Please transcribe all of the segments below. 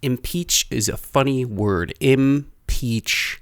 Impeach is a funny word. Impeachment.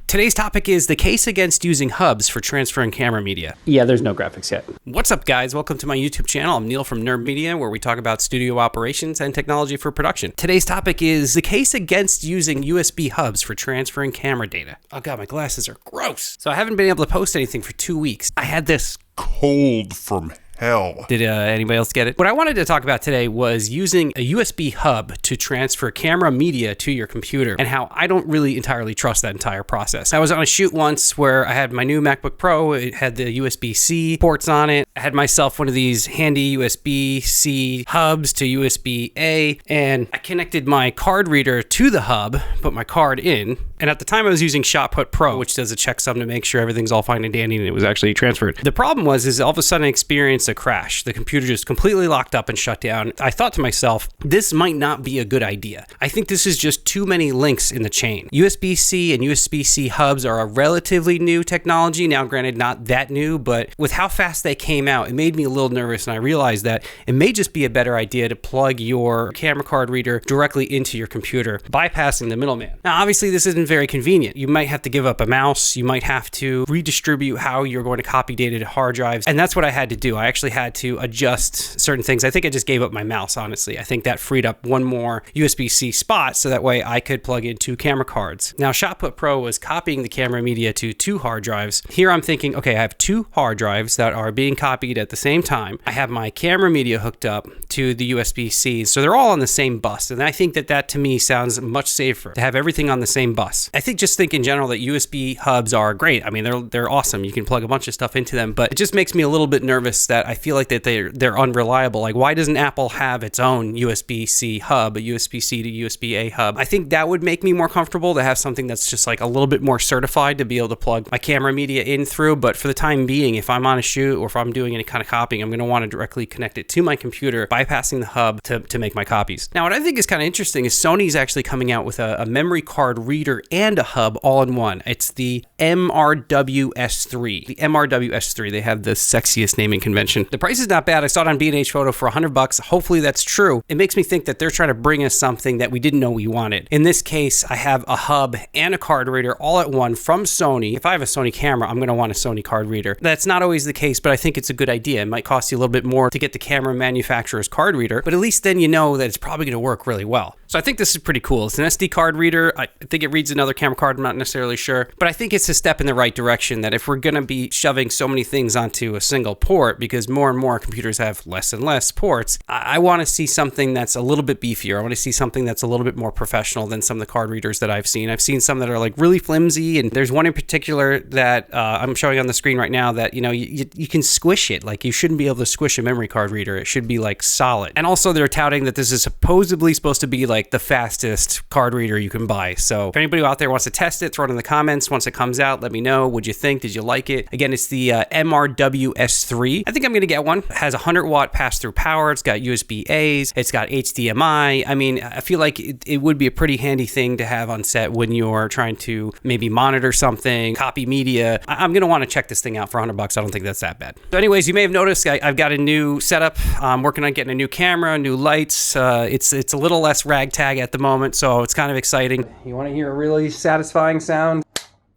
Today's topic is the case against using hubs for transferring camera media. Yeah, there's no graphics yet. What's up, guys? Welcome to my YouTube channel. I'm Neil from Nerd Media, where we talk about studio operations and technology for production. Today's topic is the case against using USB hubs for transferring camera data. Oh god, my glasses are gross. So I haven't been able to post anything for 2 weeks. I had this cold from hell. Did anybody else get it? What I wanted to talk about today was using a USB hub to transfer camera media to your computer and how I don't really entirely trust that entire process. I was on a shoot once where I had my new MacBook Pro. It had the USB-C ports on it. I had myself one of these handy USB-C hubs to USB-A, and I connected my card reader to the hub, put my card in, and at the time I was using ShotPut Pro, which does a checksum to make sure everything's all fine and dandy and it was actually transferred. The problem was all of a sudden I experienced a crash. The computer just completely locked up and shut down. I thought to myself, this might not be a good idea. I think this is just too many links in the chain. USB-C and USB-C hubs are a relatively new technology. Now, granted, not that new, but with how fast they came out, it made me a little nervous, and I realized that it may just be a better idea to plug your camera card reader directly into your computer, bypassing the middleman. Now, obviously, this isn't very convenient. You might have to give up a mouse. You might have to redistribute how you're going to copy data to hard drives, and that's what I had to do. I actually had to adjust certain things. I think I just gave up my mouse, honestly. I think that freed up one more USB-C spot so that way I could plug in 2 camera cards. Now, ShotPut Pro was copying the camera media to 2 hard drives. Here I'm thinking, okay, I have 2 hard drives that are being copied at the same time. I have my camera media hooked up to the USB-C, so they're all on the same bus, and I think that to me sounds much safer to have everything on the same bus. I think in general that USB hubs are great. I mean, they're awesome. You can plug a bunch of stuff into them, but it just makes me a little bit nervous that I feel like that they're unreliable. Like, why doesn't Apple have its own USB-C hub, a USB-C to USB-A hub? I think that would make me more comfortable to have something that's just like a little bit more certified to be able to plug my camera media in through. But for the time being, if I'm on a shoot or if I'm doing any kind of copying, I'm going to want to directly connect it to my computer, bypassing the hub to make my copies. Now, what I think is kind of interesting is Sony's actually coming out with a memory card reader and a hub all in one. It's the MRW-S3. The MRW-S3. They have the sexiest naming convention. The price is not bad. I saw it on B&H Photo for $100. Hopefully that's true. It makes me think that they're trying to bring us something that we didn't know we wanted. In this case, I have a hub and a card reader all at one from Sony. If I have a Sony camera, I'm going to want a Sony card reader. That's not always the case, but I think it's a good idea. It might cost you a little bit more to get the camera manufacturer's card reader, but at least then you know that it's probably going to work really well. So I think this is pretty cool. It's an SD card reader. I think it reads another camera card. I'm not necessarily sure, but I think it's a step in the right direction that if we're going to be shoving so many things onto a single port, because more and more computers have less and less ports, I want to see something that's a little bit beefier. I want to see something that's a little bit more professional than some of the card readers that I've seen. I've seen some that are like really flimsy, and there's one in particular that I'm showing on the screen right now that, you know, you can squish it. Like, you shouldn't be able to squish a memory card reader. It should be like solid. And also they're touting that this is supposedly supposed to be like the fastest card reader you can buy. So if anybody out there wants to test it, throw it in the comments. Once it comes out, let me know. What'd you think? Did you like it? Again, it's the MRW-S3. I think I'm going to get one. It has 100-watt pass-through power. It's got USB-A's. It's got HDMI. I mean, I feel like it would be a pretty handy thing to have on set when you're trying to maybe monitor something, copy media. I'm going to want to check this thing out for $100. I don't think that's that bad. So anyways, you may have noticed I've got a new setup. I'm working on getting a new camera, new lights. It's a little less ragtag at the moment, so it's kind of exciting. You want to hear a really satisfying sound?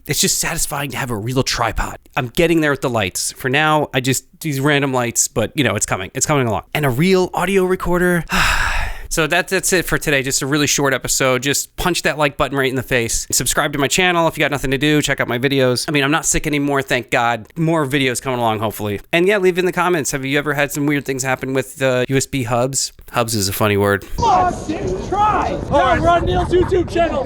It's just satisfying to have a real tripod. I'm getting there with the lights. For now, I just these random lights, but you know, it's coming. It's coming along. And a real audio recorder. So that's it for today. Just a really short episode. Just punch that like button right in the face. Subscribe to my channel if you got nothing to do. Check out my videos. I mean, I'm not sick anymore, thank God. More videos coming along, hopefully. And yeah, leave in the comments. Have you ever had some weird things happen with USB hubs? Hubs is a funny word. Try! Now run Neil's YouTube channel!